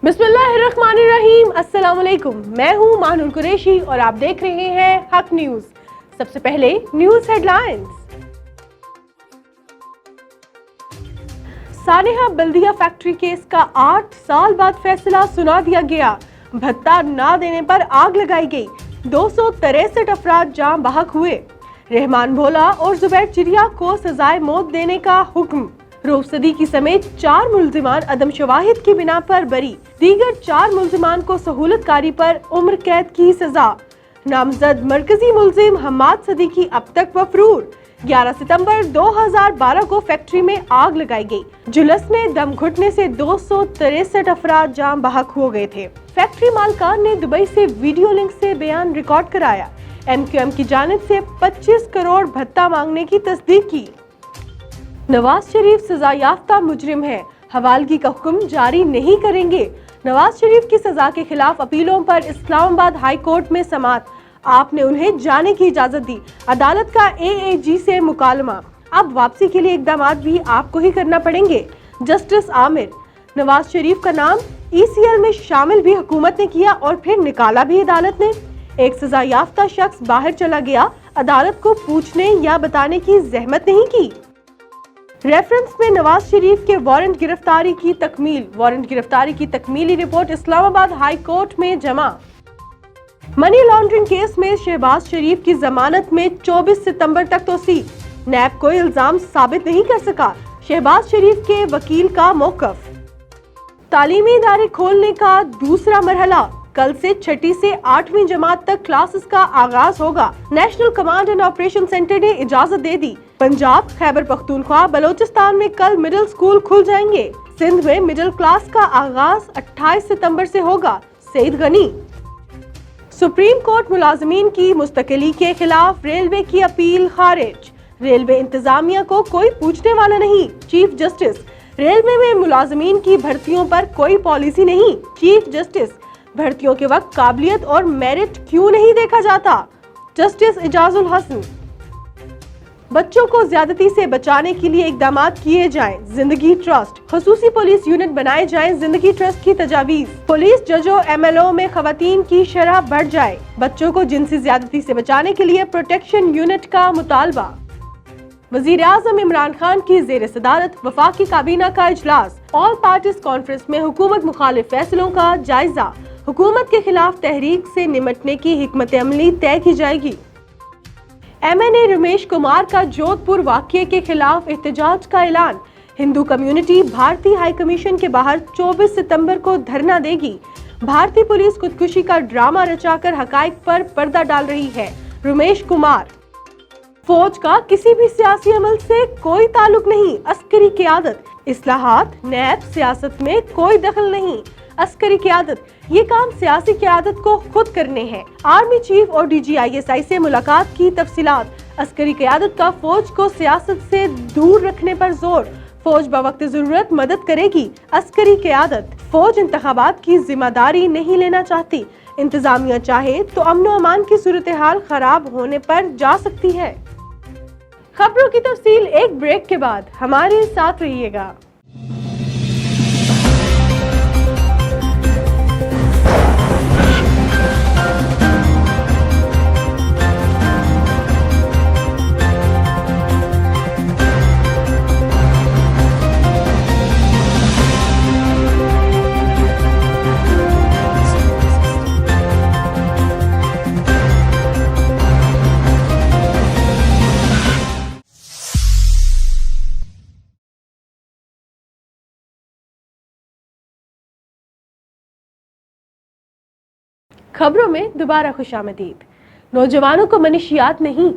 बिस्मिल्लाहिर्रहमानिर्रहीम। अस्सलाम वालेकुम। मैं हूँ मानुल कुरैशी और आप देख रहे हैं हक न्यूज। सबसे पहले न्यूज हेडलाइंस। सानेहा बल्दिया फैक्ट्री केस का 8 साल बाद फैसला सुना दिया गया। भत्ता ना देने पर आग लगाई गई। 263 अफराद जान बहक हुए। रहमान भोला और जुबैर चिड़िया को सजाए मौत देने का हुक्म। रूफ सदीकी समेत 4 मुल्जिमान अदम शवाहिद की बिना पर बरी। दीगर 4 मुल्जिमान को सहूलतकारी पर उम्र कैद की सजा। नामजद मरकजी मुल्जिम हम्माद सदीकी अब तक मफरूर। 11 सितंबर 2012 को फैक्ट्री में आग लगाई गई। जुलस में दम घुटने से 263 अफराद जान बहक हो गए थे। फैक्ट्री मालकान ने दुबई से वीडियो लिंक से बयान रिकॉर्ड कराया। MQM की जानिब से 25 करोड़ भत्ता मांगने की तस्दीक की। नवाज शरीफ सजा याफ्ता मुजरिम है, हवालगी का हुक्म जारी नहीं करेंगे। नवाज शरीफ की सजा के खिलाफ अपीलों पर इस्लामाबाद हाई कोर्ट में समाअत। आपने उन्हें जाने की इजाजत दी। अदालत का AAG से मुकालमा। अब वापसी के लिए इकदाम भी आपको ही करना पड़ेंगे। जस्टिस आमिर। नवाज शरीफ का नाम ECL में शामिल भी हुकूमत ने किया और फिर निकाला भी अदालत ने। एक सजा याफ्ता शख्स बाहर चला गया, अदालत को पूछने या बताने की जहमत नहीं की। रेफरेंस में नवाज शरीफ के वारंट गिरफ्तारी की तकमीली रिपोर्ट इस्लामाबाद हाई कोर्ट में जमा। मनी लॉन्ड्रिंग केस में शहबाज शरीफ की जमानत में 24 सितंबर तक तोसी। नैब कोई इल्जाम साबित नहीं कर सका। शहबाज शरीफ के वकील का मौकफ। तालीमी इदारे खोलने का दूसरा मरहला। कल से 6ठी से 8वीं जमात तक क्लासेस का आगाज होगा। National command and operation centre ने इजाजत दे दी। पंजाब, खैबर पख्तूनख्वा, बलोचिस्तान में कल मिडिल स्कूल खुल जाएंगे। सिंध में मिडिल क्लास का आगाज 28 सितंबर से होगा। सईद गनी। सुप्रीम कोर्ट मुलाजमीन की मुस्तकिली के खिलाफ रेलवे की अपील खारिज। रेलवे इंतजामिया को कोई पूछने वाला नहीं। Chief justice. रेलवे में मुलाजमीन की भर्तियों पर कोई पॉलिसी नहीं। Chief justice. भर्तियों के वक्त काबिलियत और मेरिट क्यों नहीं देखा जाता? जस्टिस इजाजुल हसन। बच्चों को ज्यादती से बचाने के लिए इकदाम किए जाएं। जिंदगी ट्रस्ट। खसूसी पुलिस यूनिट बनाए जाएं। जिंदगी ट्रस्ट की तजावीज। पुलिस, जजों, MLO में खवातीन की शरह बढ़ जाए। बच्चों को जिनसी ज्यादती से बचाने के लिए प्रोटेक्शन यूनिट का मुतालबा। वजीर आजम इमरान खान की जेर सदारत वफाकी काबीना का इजलास। ऑल पार्टीज कॉन्फ्रेंस में हुकूमत मुखालिफ फैसलों का जायजा। हुकूमत के खिलाफ तहरीक से निमटने की हिकमत अमली तय की जाएगी। MNA रमेश कुमार का जोधपुर वाक़ये के खिलाफ एहतजाज का ऐलान। हिंदू कम्युनिटी भारतीय हाई कमीशन के बाहर 24 सितंबर को धरना देगी। भारतीय पुलिस खुदकुशी का ड्रामा रचाकर हकाइक पर पर्दा डाल रही है। रमेश कुमार। फौज का किसी भी सियासी अमल से कोई ताल्लुक नहीं। अस्करी क़यादत। इस्लाहात, नैब, सियासत में कोई दखल नहीं। अस्करी क़यादत। ये काम सियासी क़यादत को खुद करने हैं। आर्मी चीफ और DG ISI से मुलाकात की तफसीलात। अस्करी क़यादत का फौज को सियासत से दूर रखने पर जोर। फौज बवक्त जरूरत मदद करेगी। अस्करी क़यादत। फौज इंतखाबात की जिम्मेदारी नहीं लेना चाहती। इंतजामिया चाहे तो अमन व अमान की सूरत हाल खराब होने पर जा सकती है। खबरों की तफसील एक ब्रेक के बाद। हमारे साथ रहिएगा। खबरों में दोबारा खुशामदीद। नौजवानों को मनशियात नहीं,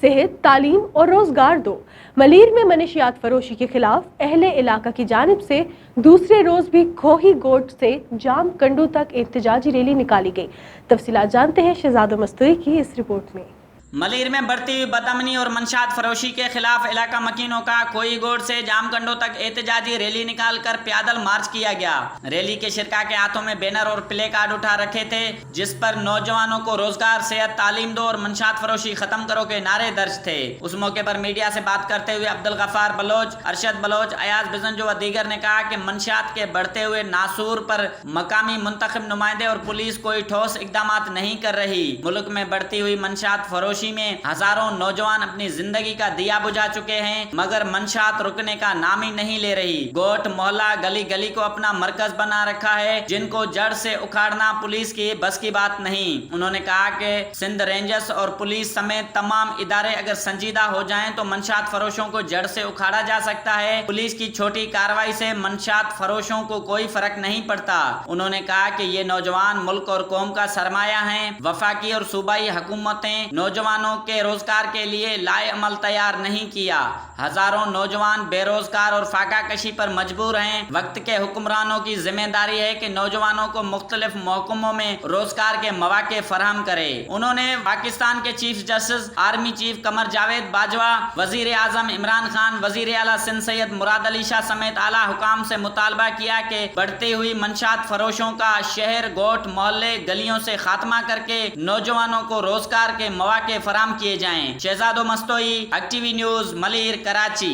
सेहत, तालीम और रोजगार दो। मलीर में मनशियात फरोशी के खिलाफ अहले इलाका की जानिब से दूसरे रोज भी खोही गोट से जाम कंडू तक एहतजाजी रैली निकाली गई। तफसीलात जानते हैं शहजाद मस्तूरी की इस रिपोर्ट में। ملیر میں بڑھتی ہوئی بدامنی اور منشیات فروشی کے خلاف علاقہ مکینوں کا کوئی گوڑ سے جام کنڈوں تک احتجاجی ریلی نکال کر پیدل مارچ کیا گیا۔ ریلی کے شرکا کے ہاتھوں میں بینر اور پلے کارڈ اٹھا رکھے تھے جس پر نوجوانوں کو روزگار، صحت، تعلیم دو اور منشیات فروشی ختم کرو کے نعرے درج تھے۔ اس موقع پر میڈیا سے بات کرتے ہوئے عبدالغفار بلوچ، ارشد بلوچ، ایاز بزنجو و دیگر نے کہا کہ منشیات کے بڑھتے ہوئے ناسور پر مقامی منتخب نمائندے اور پولیس کوئی ٹھوس اقدامات نہیں کر رہی۔ ملک میں بڑھتی ہوئی منشیات فروشی میں ہزاروں نوجوان اپنی زندگی کا دیا بجھا چکے ہیں مگر منشیات رکنے کا نام ہی نہیں لے رہی۔ گوٹ، محلہ، گلی گلی کو اپنا مرکز بنا رکھا ہے جن کو جڑ سے اکھاڑنا پولیس کی بس کی بات نہیں۔ انہوں نے کہا کہ سندھ رینجرز اور پولیس سمیت تمام ادارے اگر سنجیدہ ہو جائیں تو منشیات فروشوں کو جڑ سے اکھاڑا جا سکتا ہے۔ پولیس کی چھوٹی کارروائی سے منشیات فروشوں کو کوئی فرق نہیں پڑتا۔ انہوں نے کہا کہ یہ نوجوان ملک اور قوم کا سرمایہ ہیں۔ وفاقی اور صوبائی حکومتیں نوجوانوں کے روزگار کے لیے لائے عمل تیار نہیں کیا۔ ہزاروں نوجوان بے روزگار اور فاقہ کشی پر مجبور ہیں۔ وقت کے حکمرانوں کی ذمہ داری ہے کہ نوجوانوں کو مختلف محکموں میں روزگار کے مواقع فراہم کرے۔ انہوں نے پاکستان کے chief justice army chief Qamar Javed Bajwa, وزیر اعظم عمران خان، وزیر اعلیٰ سندھ سید مراد علی شاہ سمیت اعلیٰ حکام سے مطالبہ کیا کہ بڑھتی ہوئی منشیات فروشوں کا شہر، گوٹ، محلے، گلیوں سے خاتمہ کر کے نوجوانوں کو روزگار کے مواقع فراہم کیے جائیں۔ شہزادو مستوئی، ایکٹی وی نیوز، ملیر، کراچی۔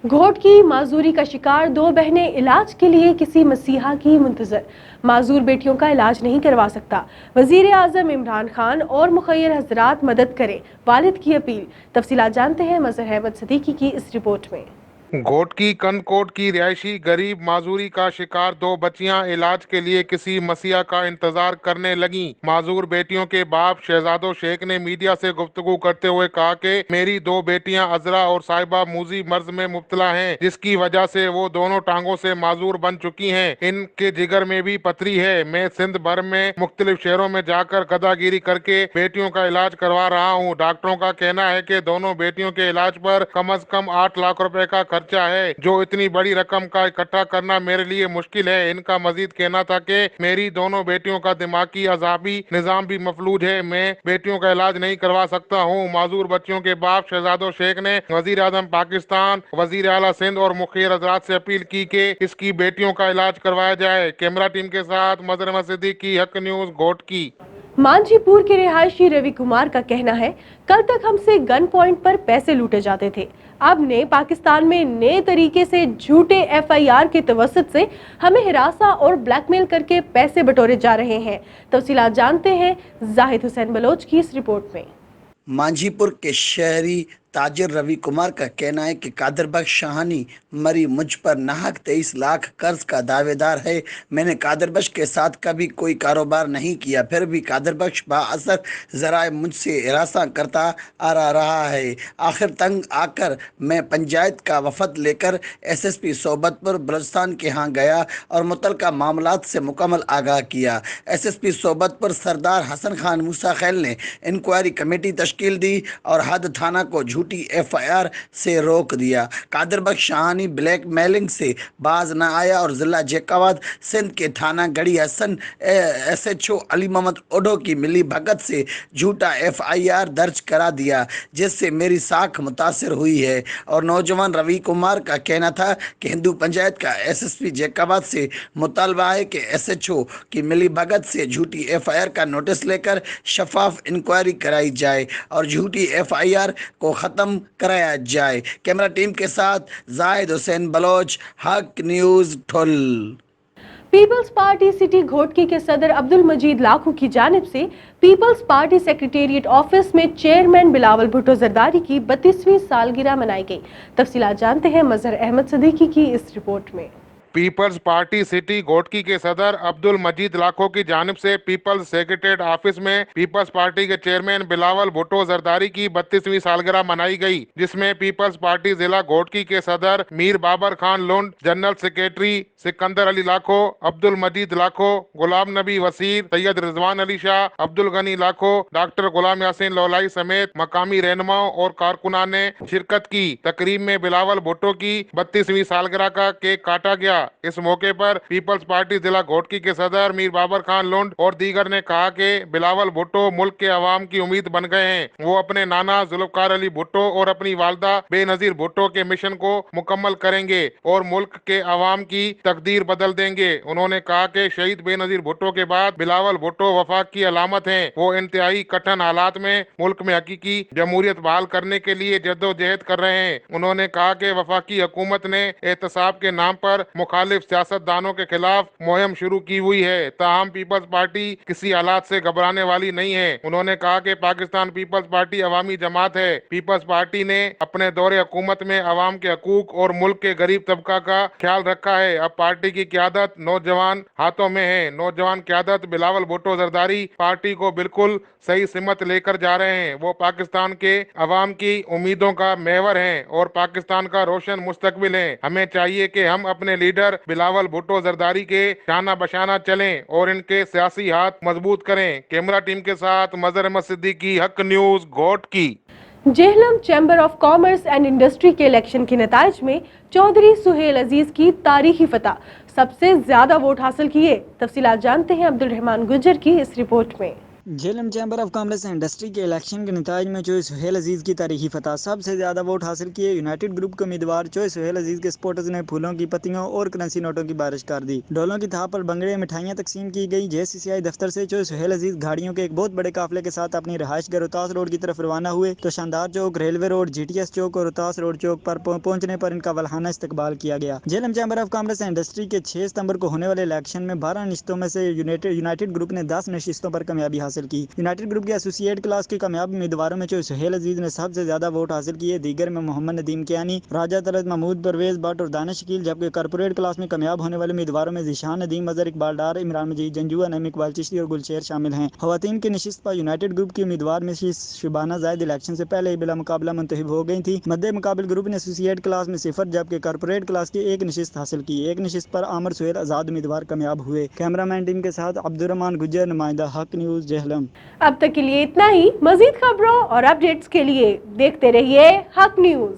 گھوٹ کی معذوری کا شکار دو بہنیں علاج کے لیے کسی مسیحا کی منتظر، معذور بیٹیوں کا علاج نہیں کروا سکتا، وزیر اعظم عمران خان اور مخیر حضرات مدد کریں، والد کی اپیل۔ تفصیلات جانتے ہیں مظہر احمد صدیقی کی اس رپورٹ میں۔ گھوٹ کی کنکوٹ کی رہائشی غریب معذوری کا شکار دو بچیاں علاج کے لیے کسی مسیحا کا انتظار کرنے لگیں۔ معذور بیٹیوں کے باپ شہزادو شیخ نے میڈیا سے گفتگو کرتے ہوئے کہا کہ میری دو بیٹیاں عذرا اور صاحبہ موذی مرض میں مبتلا ہیں جس کی وجہ سے وہ دونوں ٹانگوں سے معذور بن چکی ہیں۔ ان کے جگر میں بھی پتھری ہے۔ میں سندھ بھر میں مختلف شہروں میں جا کر گدھا گیری کر کے بیٹیوں کا علاج کروا رہا ہوں۔ ڈاکٹروں کا کہنا ہے کہ دونوں بیٹیوں کے علاج پر کم از کم 8 لاکھ روپے کا خرچہ ہے جو اتنی بڑی رقم کا اکٹھا کرنا میرے لیے مشکل ہے۔ ان کا مزید کہنا تھا کہ میری دونوں بیٹیوں کا دماغی اعصابی نظام بھی مفلوج ہے، میں بیٹیوں کا علاج نہیں کروا سکتا ہوں۔ معذور بچیوں کے باپ شہزادو شیخ نے وزیر اعظم پاکستان، وزیر اعلیٰ سندھ اور مخیر حضرات سے اپیل کی کہ اس کی بیٹیوں کا علاج کروایا جائے۔ کیمرہ ٹیم کے ساتھ مظہر احمد صدیقی، حق نیوز، گھوٹ کی۔ مانجھی پور کے رہائشی روی کمار کا کہنا ہے کل تک ہم سے گن پوائنٹ پر پیسے لوٹے جاتے تھے، اب نئے پاکستان میں نئے طریقے سے جھوٹے FIR کے توسط سے ہمیں ہراساں اور بلیک میل کر کے پیسے بٹورے جا رہے ہیں۔ تفصیلات جانتے ہیں زاہد حسین بلوچ کی اس رپورٹ میں۔ مانجھی پور کے شہری تاجر روی کمار کا کہنا ہے کہ قادر بخش شاہانی مری مجھ پر ناحق 23 لاکھ قرض کا دعوے دار ہے۔ میں نے قادر بخش کے ساتھ کبھی کوئی کاروبار نہیں کیا، پھر بھی قادر بخش با اثر ذرائع مجھ سے ہراساں کرتا آ رہا ہے۔ آخر تنگ آ کر میں پنچایت کا وفد لے کر SSP صوبت پور بلوچستان کے ہاں گیا اور متعلقہ معاملات سے مکمل آگاہ کیا۔ SSP صوبت پور سردار حسن خان موسیٰ خیل نے انکوائری کمیٹی تشکیل دی اور حد تھانہ کو جھوٹی FIR سے روک دیا۔ قادر بخش شاہانی بلیک میلنگ سے باز نہ آیا اور ضلع جیکاواد سندھ کے تھانہ گڑھی حسن SHO علی محمد اوڈو کی ملی بھگت سے جھوٹا FIR درج کرا دیا جس سے میری ساکھ متاثر ہوئی ہے۔ اور نوجوان روی کمار کا کہنا تھا کہ ہندو پنچایت کا SSP جیکاواد سے مطالبہ ہے کہ SHO کی ملی بھگت سے جھوٹی FIR کا نوٹس لے کر شفاف انکوائری کرائی جائے اور جھوٹی FIR کو ختم کرایا جائے۔ کیمرہ ٹیم کے ساتھ زاہد حسین بلوچ، حق news, ٹھل۔ Peoples party city Ghotki کے صدر عبدالمجید لاکھو کی جانب سے پیپلز پارٹی سیکریٹریٹ آفس میں چیئرمین بلاول بھٹو زرداری کی 32ویں سالگرہ منائی گئی۔ تفصیلات جانتے ہیں مظہر احمد صدیقی کی اس رپورٹ میں۔ پیپلز پارٹی سٹی گھوٹکی کے صدر عبدالمجید لاکھو کی جانب سے پیپلز سیکریٹریٹ آفس میں پیپلز پارٹی کے چیئرمین بلاول بھٹو زرداری کی 32ویں سالگرہ منائی گئی، جس میں پیپلز پارٹی ضلع گھوٹکی کے صدر میر بابر خان لنڈ، جنرل سیکریٹری سکندر علی لاکھو، عبدالمجید لاکھو، غلام نبی وسیر، سید رضوان علی شاہ، عبدالغنی لاکھو، ڈاکٹر غلام یاسین لولائی سمیت مقامی رہنماؤں اور کارکنان نے شرکت کی۔ تقریب میں بلاول بھٹو کی 32ویں سالگرہ کا کیک کاٹا گیا۔ इस मौके पर पीपल्स पार्टी जिला घोटकी के सदर मीर बाबर खान लुंड और दीगर ने कहा कि बिलावल भुट्टो मुल्क के अवाम की उम्मीद बन गए हैं। वो अपने नाना जुल्फकार अली भुट्टो और अपनी वालदा बेनजीर भुट्टो के मिशन को मुकम्मल करेंगे और मुल्क के अवाम की तकदीर बदल देंगे। उन्होंने कहा कि शहीद बेनजीर भुट्टो के बाद बिलावल भुट्टो वफाक की अलामत हैं। वो इंतहाई कठिन हालात में मुल्क में हकीकी जमहूरियत बहाल करने के लिए जद्दोजहद कर रहे हैं। उन्होंने कहा कि वफाकी हुकूमत ने एहतसाब के नाम पर मुखालिफ सियासतदानों के खिलाफ मुहिम शुरू की हुई है, ताहम पीपल्स पार्टी किसी हालात से घबराने वाली नहीं है। उन्होंने कहा कि पाकिस्तान पीपल्स पार्टी अवामी जमात है। पीपल्स पार्टी ने अपने दौरे हुकूमत में अवाम के हकूक और मुल्क के गरीब तबका का ख्याल रखा है। अब पार्टी की क़यादत नौजवान हाथों में है। नौजवान क़यादत बिलावल भुट्टो जरदारी पार्टी को बिल्कुल सही सिमत लेकर जा रहे हैं। वो पाकिस्तान के अवाम की उम्मीदों का महवर हैं और पाकिस्तान का रोशन मुस्तकबिल है। हमें चाहिए कि हम अपने लीडर बिलावल भुट्टो जरदारी के शाना बशाना चलें और इनके सियासी हाथ मजबूत करें। कैमरा टीम के साथ मजहर अहमद सिद्दीकी, हक news, Ghotki. Jhelum chamber of commerce and industry के इलेक्शन के नताइज में चौधरी सुहेल अजीज की तारीखी फतह, सबसे ज्यादा वोट हासिल किए। तफसीलात जानते हैं अब्दुल रहमान गुज्जर की इस रिपोर्ट में। Jhelum chamber of commerce and industry के इलेक्शन के नताइज में चौधरी सुहेल अजीज़ की तारीखी फतह, सबसे ज़्यादा वोट हासिल किए। यूनाइटेड ग्रुप के उम्मीदवार चौधरी सुहेल अजीज़ के सपोर्टर्स ने फूलों की पत्तियों और करेंसी नोटों की बारिश कर दी। ढोलों की थाप पर बंगड़े मिठाइयाँ तकसीम की गई। JCCI दफ्तर से चौधरी सुहेल अजीज़ गाड़ियों के एक बहुत बड़े काफिले के साथ अपनी रहायश के रोहतास रोड की तरफ रवाना हुए तो शानदार चौक, रेलवे रोड, GTS चौक और रोहतास रोड चौक पर पहुंचने पर इनका वल्हाना इस्तकबाल किया गया। Jhelum chamber of commerce and industry के 6 सितंबर को होने वाले इलेक्शन में 12 नशिस्तों में से यूनाइटेड ग्रुप ने 10 नशिस्तों पर कामयाबी हासिल की। यूनाइटेड ग्रुप के एसोसिएट क्लास के कामयाब उम्मीदवारों में चौधरी सुहेल अजीज ने सबसे ज्यादा वोट हासिल किए। दीगर में मोहम्मद नदीम कियानी, राजा तलत, महमूद परवेज भट्ट और दानिश शकील। जबकि कॉर्पोरेट क्लास में कामयाब होने वाले उम्मीदवारों में जिशान नदीम, अजहर इकबाल डार, इमरान मजीद जंजुआ, नईम इकबाल चिश्ती और गुलशेर शामिल हैं। खवातीन की नशिस्त पर यूनाइटेड ग्रुप की उम्मीदवार में शुबाना जायद इलेक्शन से पहले ही बिला मुकाबला मुंतखब हो गई थी। मद्दे मुकाबिल ग्रुप ने एसोसिएट क्लास में 0 जबकि कॉर्पोरेट क्लास की 1 नशिस्त हासिल की। 1 नशिस्त पर आमर सुहेल आजाद उम्मीदवार कामयाब हुए। कैमरामैन टीम के साथ अब्दुल रहमान गुज्जर, नुमाइंदा हक न्यूज, जेहलम। अब तक के लिए इतना ही। मजीद खबरों और अपडेट्स के लिए देखते रहिए हक न्यूज।